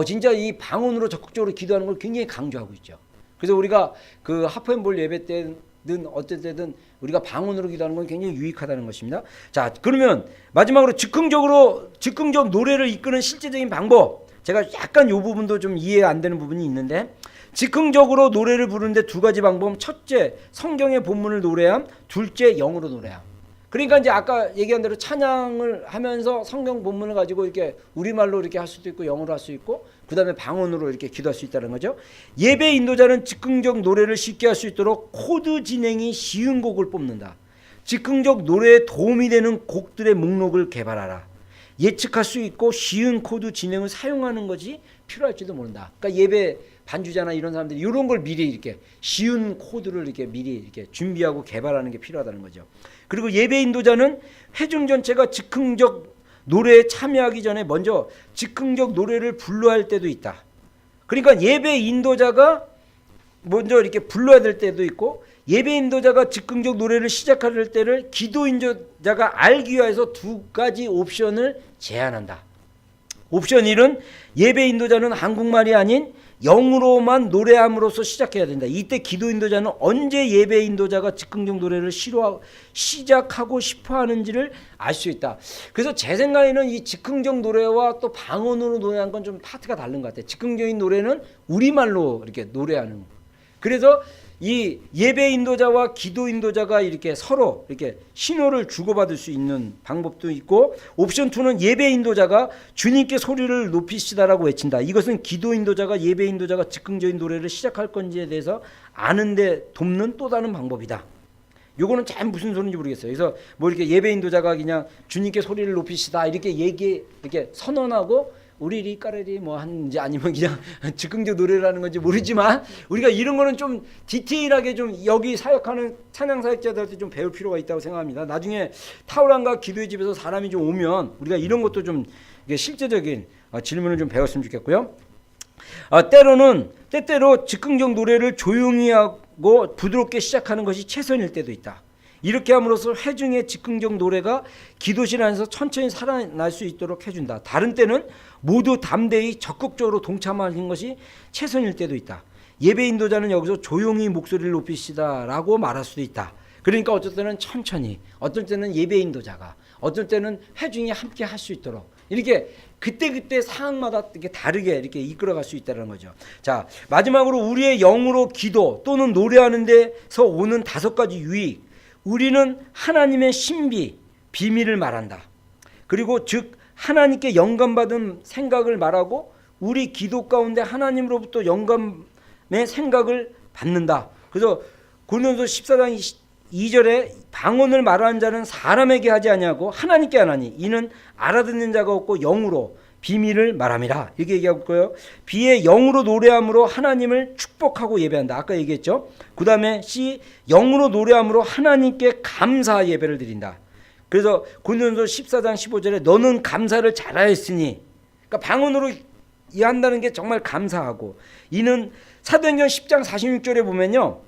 진짜 이 방언으로 적극적으로 기도하는 걸 굉장히 강조하고 있죠. 그래서 우리가 그 하프앤볼 예배 때든 어떨 때든 우리가 방언으로 기도하는 건 굉장히 유익하다는 것입니다. 자, 그러면 마지막으로 즉흥적 노래를 이끄는 실제적인 방법. 제가 약간 이 부분도 좀 이해 안 되는 부분이 있는데 즉흥적으로 노래를 부르는데 두 가지 방법. 첫째, 성경의 본문을 노래함. 둘째, 영으로 노래함. 그러니까 이제 아까 얘기한 대로 찬양을 하면서 성경 본문을 가지고 이렇게 우리말로 이렇게 할 수도 있고 영어로 할 수 있고 그다음에 방언으로 이렇게 기도할 수 있다는 거죠. 예배 인도자는 즉흥적 노래를 쉽게 할 수 있도록 코드 진행이 쉬운 곡을 뽑는다. 즉흥적 노래에 도움이 되는 곡들의 목록을 개발하라. 예측할 수 있고 쉬운 코드 진행을 사용하는 것이 필요할지도 모른다. 그러니까 예배 반주자나 이런 사람들이 이런 걸 미리 이렇게 쉬운 코드를 이렇게 미리 이렇게 준비하고 개발하는 게 필요하다는 거죠. 그리고 예배 인도자는 회중 전체가 즉흥적 노래에 참여하기 전에 먼저 즉흥적 노래를 불러야 할 때도 있다. 그러니까 예배 인도자가 먼저 이렇게 불러야 될 때도 있고 예배 인도자가 즉흥적 노래를 시작할 때를 기도 인도자가 알기 위해서 두 가지 옵션을 제안한다. 옵션 1은 예배 인도자는 한국말이 아닌 영으로만 노래함으로써 시작해야 된다. 이때 기도 인도자는 언제 예배 인도자가 즉흥적 노래를 시작하고 싶어 하는지를 알 수 있다. 그래서 제 생각에는 이 즉흥적 노래와 또 방언으로 노래하는 건 좀 파트가 다른 것 같아요. 즉흥적인 노래는 우리말로 이렇게 노래하는. 그래서 이 예배 인도자와 기도 인도자가 이렇게 서로 이렇게 신호를 주고받을 수 있는 방법도 있고 옵션 2는 예배 인도자가 주님께 소리를 높이시다라고 외친다. 이것은 기도 인도자가 예배 인도자가 즉흥적인 노래를 시작할 건지에 대해서 아는데 돕는 또 다른 방법이다. 요거는 참 무슨 소리인지 모르겠어요. 그래서 뭐 이렇게 예배 인도자가 그냥 주님께 소리를 높이시다 이렇게 이렇게 선언하고 우리 리까레리 뭐 하는지 아니면 그냥 즉흥적 노래를 하는 건지 모르지만 우리가 이런 거는 좀 디테일하게 좀 여기 사역하는 찬양 사역자들한테 좀 배울 필요가 있다고 생각합니다. 나중에 타우랑과 기도의 집에서 사람이 좀 오면 우리가 이런 것도 좀 실제적인 질문을 좀 배웠으면 좋겠고요. 때때로 즉흥적 노래를 조용히 부드럽고 부드럽게 시작하는 것이 최선일 때도 있다. 이렇게 함으로써 회중의 즉흥적 노래가 기도실 안에서 천천히 살아날 수 있도록 해준다. 다른 때는 모두 담대히 적극적으로 동참하는 것이 최선일 때도 있다. 예배 인도자는 여기서 조용히 목소리를 높이시다라고 말할 수도 있다. 그러니까 어쩔 때는 천천히, 어떨 때는 예배 인도자가, 어떨 때는 회중이 함께 할 수 있도록 이렇게 그때 상황마다 이렇게 다르게 이렇게 이끌어갈 수 있다는 거죠. 자, 마지막으로 우리의 영으로 기도 또는 노래하는 데서 오는 5가지 유익. 우리는 하나님의 신비, 비밀을 말한다. 그리고 즉 하나님께 영감받은 생각을 말하고 우리 기도 가운데 하나님으로부터 영감의 생각을 받는다. 그래서 고린도서 14장 2절에 방언을 말하는 자는 사람에게 하지 아니하고 하나님께 하나니 이는 알아듣는 자가 없고 영으로 비밀을 말함이라. 이렇게 얘기하고 있고요. B의 영으로 노래함으로 하나님을 축복하고 예배한다. 아까 얘기했죠. 그 다음에 C, 영으로 노래함으로 하나님께 감사 예배를 드린다. 그래서 고린도서 14장 15절에 너는 감사를 잘하였으니, 그러니까 방언으로 이해한다는 게 정말 감사하고, 이는 사도행전 10장 46절에 보면요,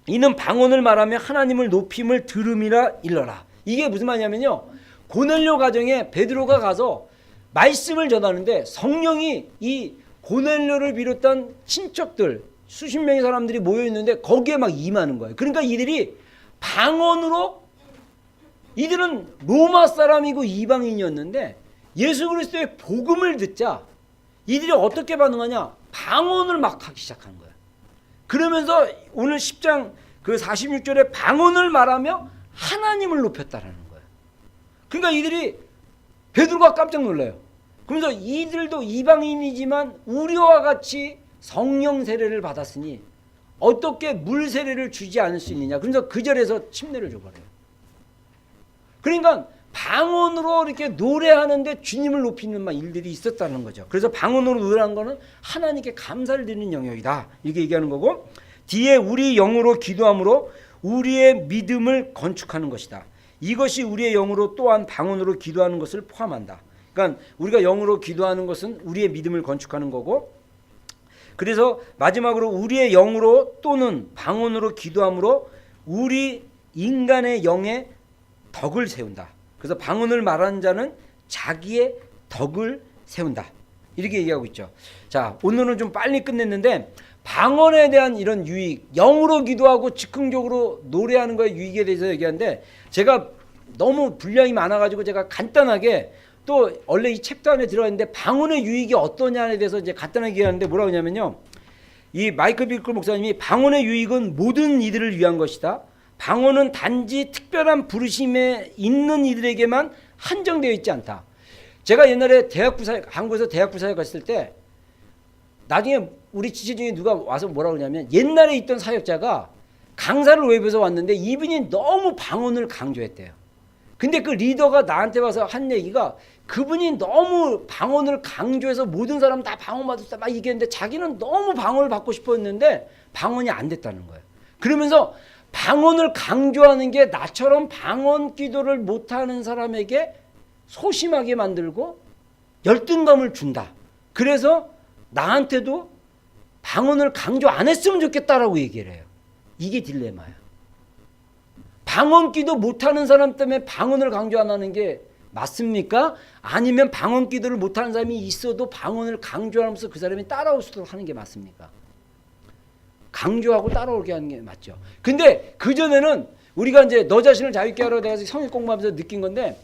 이는 방언을 말하며 하나님을 높임을 들음이라 일러라. 이게 무슨 말이냐면요, 고넬료 가정에 베드로가 가서 말씀을 전하는데 성령이 이 고넬료를 비롯한 친척들 수십 명의 사람들이 모여 있는데 거기에 막 임하는 거예요. 그러니까 이들이 방언으로, 이들은 로마 사람이고 이방인이었는데 예수 그리스도의 복음을 듣자 이들이 어떻게 반응하냐? 방언을 막 하기 시작하는 거예요. 그러면서 오늘 10장 그 46절에 방언을 말하며 하나님을 높였다라는 거예요. 그러니까 이들이, 베드로가 깜짝 놀라요. 그러면서 이들도 이방인이지만 우리와 같이 성령 세례를 받았으니 어떻게 물 세례를 주지 않을 수 있느냐. 그래서 그 절에서 침례를 줘버려요. 그러니까 방언으로 이렇게 노래하는데 주님을 높이는 막 일들이 있었다는 거죠. 그래서 방언으로 노래하는 거는 하나님께 감사를 드리는 영역이다. 이렇게 얘기하는 거고, 뒤에 우리 영으로 기도함으로 우리의 믿음을 건축하는 것이다. 이것이 우리의 영으로 또한 방언으로 기도하는 것을 포함한다. 그러니까 우리가 영으로 기도하는 것은 우리의 믿음을 건축하는 거고, 그래서 마지막으로 우리의 영으로 또는 방언으로 기도함으로 우리 인간의 영에 덕을 세운다. 그래서 방언을 말하는 자는 자기의 덕을 세운다. 이렇게 얘기하고 있죠. 자, 오늘은 좀 빨리 끝냈는데 방언에 대한 이런 유익, 영으로 기도하고 즉흥적으로 노래하는 거의 유익에 대해서 얘기하는데, 제가 너무 분량이 많아가지고 제가 간단하게, 또 원래 이 책도 안에 들어가 있는데 방언의 유익이 어떠냐에 대해서 이제 간단하게 얘기하는데, 뭐라고 하냐면요, 이 마이클 비클 목사님이 방언의 유익은 모든 이들을 위한 것이다. 방언은 단지 특별한 부르심에 있는 이들에게만 한정되어 있지 않다. 제가 옛날에 한국에서 대학부 사역 갔을 때 나중에 우리 지체 중에 누가 와서 뭐라고 그러냐면, 옛날에 있던 사역자가 강사를 외부에서 왔는데 이분이 너무 방언을 강조했대요. 근데 그 리더가 나한테 와서 한 얘기가, 그분이 너무 방언을 강조해서 모든 사람 다 방언 받았다 막 얘기했는데 자기는 너무 방언을 받고 싶었는데 방언이 안 됐다는 거예요. 그러면서 방언을 강조하는 게 나처럼 방언 기도를 못하는 사람에게 소심하게 만들고 열등감을 준다. 그래서 나한테도 방언을 강조 안 했으면 좋겠다라고 얘기를 해요. 이게 딜레마예요. 방언 기도 못하는 사람 때문에 방언을 강조 안 하는 게 맞습니까? 아니면 방언 기도를 못하는 사람이 있어도 방언을 강조하면서 그 사람이 따라올 수 있도록 하는 게 맞습니까? 강조하고 따라오게 하는 게 맞죠. 근데 그전에는 우리가 이제 너 자신을 자유케 하러 내가 성역 공부하면서 느낀 건데,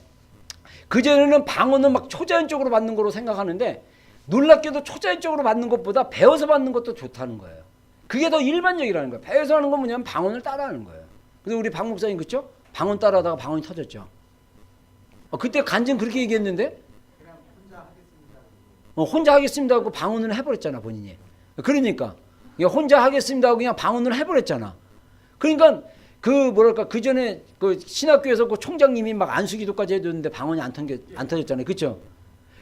그전에는 방언은 막 초자연적으로 받는 거로 생각하는데, 놀랍게도 초자연적으로 받는 것보다 배워서 받는 것도 좋다는 거예요. 그게 더 일반적이라는 거예요. 배워서 하는 건 뭐냐면 방언을 따라하는 거예요. 그래서 우리 박 목사님 그렇죠? 방언 따라하다가 방언이 터졌죠. 그때 간증 그렇게 얘기했는데, 혼자 하겠습니다 하고 방언을 해버렸잖아, 본인이. 그러니까 혼자 하겠습니다 하고 그냥 방언을 해버렸잖아. 그러니까 그 전에 그 신학교에서 그 총장님이 막 안수기도까지 해줬는데 방언이 안 터졌잖아요. 그렇죠?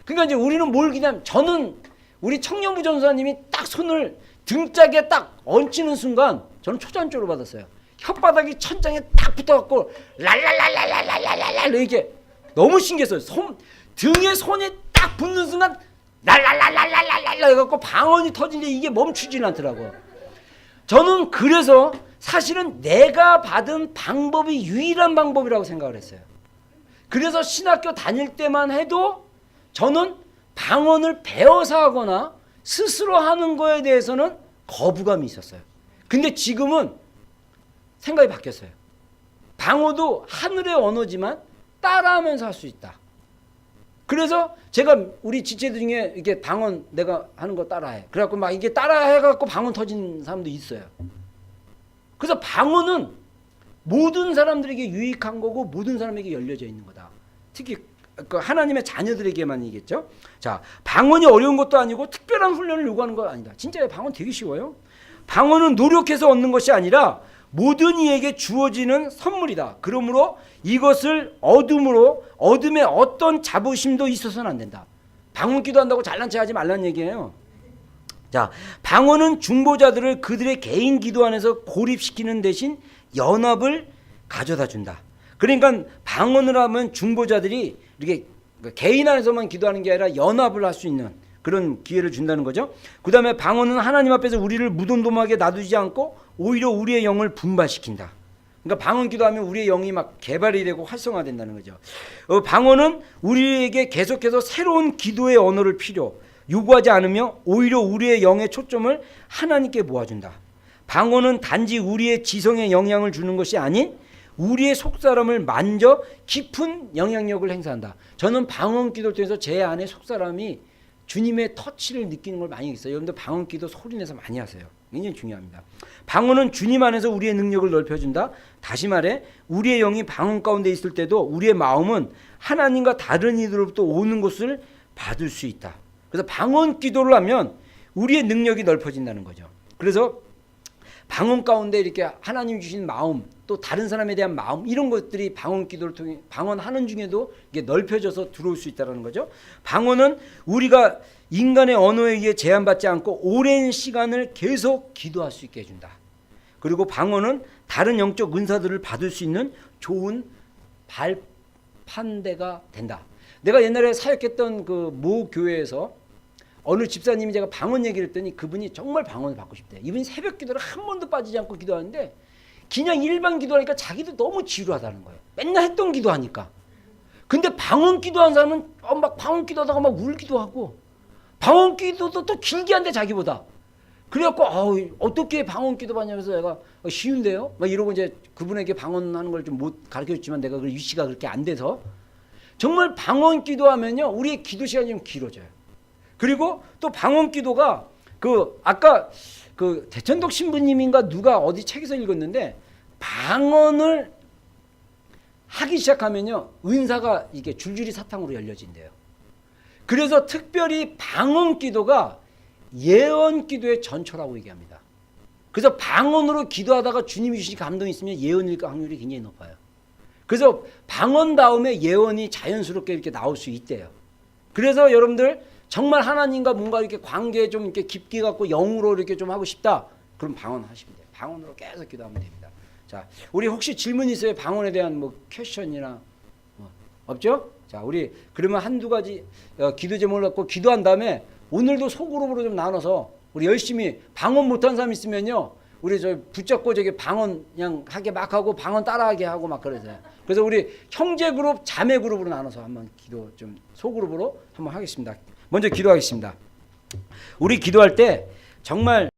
그러니까 이제 우리는 뭘 기냐면, 저는 우리 청년부 전사님이 딱 손을 등짝에 딱 얹히는 순간 저는 초자연적으로 받았어요. 혓바닥이 천장에 딱 붙어갖고 랄랄랄랄랄랄랄랄 이렇게 너무 신기했어요. 등에 손이 딱 붙는 순간 랄랄랄랄랄랄랄 해갖고 방언이 터지는데 이게 멈추지는 않더라고요. 저는 그래서 사실은 내가 받은 방법이 유일한 방법이라고 생각을 했어요. 그래서 신학교 다닐 때만 해도 저는 방언을 배워서 하거나 스스로 하는 거에 대해서는 거부감이 있었어요. 근데 지금은 생각이 바뀌었어요. 방언도 하늘의 언어지만 따라하면서 할 수 있다. 그래서 제가 우리 지체들 중에 이렇게 방언 내가 하는 거 따라해. 그래갖고 막 이게 따라해갖고 방언 터진 사람도 있어요. 그래서 방언은 모든 사람들에게 유익한 거고 모든 사람에게 열려져 있는 거다. 특히 그 하나님의 자녀들에게만이겠죠. 자, 방언이 어려운 것도 아니고 특별한 훈련을 요구하는 건 아니다. 진짜 방언 되게 쉬워요. 방언은 노력해서 얻는 것이 아니라 모든 이에게 주어지는 선물이다. 그러므로 이것을 얻음으로 얻음에 어떤 자부심도 있어서는 안 된다. 방언 기도한다고 잘난 체 하지 말란 얘기예요. 자, 방언은 중보자들을 그들의 개인 기도 안에서 고립시키는 대신 연합을 가져다 준다. 그러니까 방언을 하면 중보자들이 이렇게 개인 안에서만 기도하는 게 아니라 연합을 할 수 있는 그런 기회를 준다는 거죠. 그 다음에 방언은 하나님 앞에서 우리를 무덤덤하게 놔두지 않고 오히려 우리의 영을 분발시킨다. 그러니까 방언 기도하면 우리의 영이 막 개발이 되고 활성화된다는 거죠. 방언은 우리에게 계속해서 새로운 기도의 언어를 요구하지 않으며 오히려 우리의 영의 초점을 하나님께 모아준다. 방언은 단지 우리의 지성에 영향을 주는 것이 아닌 우리의 속사람을 만져 깊은 영향력을 행사한다. 저는 방언 기도를 통해서 제 안에 속사람이 주님의 터치를 느끼는 걸 많이 있어요. 여러분들 방언 기도 소리내서 많이 하세요. 굉장히 중요합니다. 방언은 주님 안에서 우리의 능력을 넓혀준다. 다시 말해 우리의 영이 방언 가운데 있을 때도 우리의 마음은 하나님과 다른 이들로부터 오는 것을 받을 수 있다. 그래서 방언 기도를 하면 우리의 능력이 넓어진다는 거죠. 그래서 방언 가운데 이렇게 하나님 주신 마음, 또 다른 사람에 대한 마음, 이런 것들이 방언 기도를 통해 방언하는 중에도 이게 넓혀져서 들어올 수 있다는 거죠. 방언은 우리가 인간의 언어에 의해 제한받지 않고 오랜 시간을 계속 기도할 수 있게 해준다. 그리고 방언은 다른 영적 은사들을 받을 수 있는 좋은 발판대가 된다. 내가 옛날에 사역했던 그 모 교회에서 어느 집사님이 제가 방언 얘기를 했더니 그분이 정말 방언을 받고 싶대. 이분이 새벽 기도를 한 번도 빠지지 않고 기도하는데 그냥 일반 기도하니까 자기도 너무 지루하다는 거예요. 맨날 했던 기도하니까. 근데 방언 기도한 사람은 막 방언 기도하다가 막 울기도 하고 방언 기도도 또 길게 한대 자기보다. 그래갖고 어떻게 방언 기도 받냐면서 내가 쉬운데요? 막 이러고 이제 그분에게 방언하는 걸 좀 못 가르쳐줬지만 내가 그 위치가 그렇게 안 돼서 정말 방언 기도하면요 우리의 기도 시간이 좀 길어져요. 그리고 또 방언 기도가 아까 대천독 신부님인가 누가 어디 책에서 읽었는데 방언을 하기 시작하면요 은사가 이게 줄줄이 사탕으로 열려진대요. 그래서 특별히 방언 기도가 예언 기도의 전초라고 얘기합니다. 그래서 방언으로 기도하다가 주님이 주신 감동이 있으면 예언일 확률이 굉장히 높아요. 그래서 방언 다음에 예언이 자연스럽게 이렇게 나올 수 있대요. 그래서 여러분들 정말 하나님과 뭔가 이렇게 관계 좀 이렇게 깊게 갖고 영으로 이렇게 좀 하고 싶다. 그럼 방언 하시면 돼요. 방언으로 계속 기도하면 됩니다. 자, 우리 혹시 질문 있어요? 방언에 대한 뭐 퀘션이나 없죠? 자, 우리 그러면 한두 가지 기도 제목을 갖고 기도한 다음에 오늘도 소그룹으로 좀 나눠서 우리 열심히 방언 못한 사람 있으면요. 우리 저 붙잡고 저기 방언 그냥 하게 막 하고 방언 따라하게 하고 막 그러세요. 그래서 우리 형제 그룹, 자매 그룹으로 나눠서 한번 기도 좀 소그룹으로 한번 하겠습니다. 먼저 기도하겠습니다. 우리 기도할 때 정말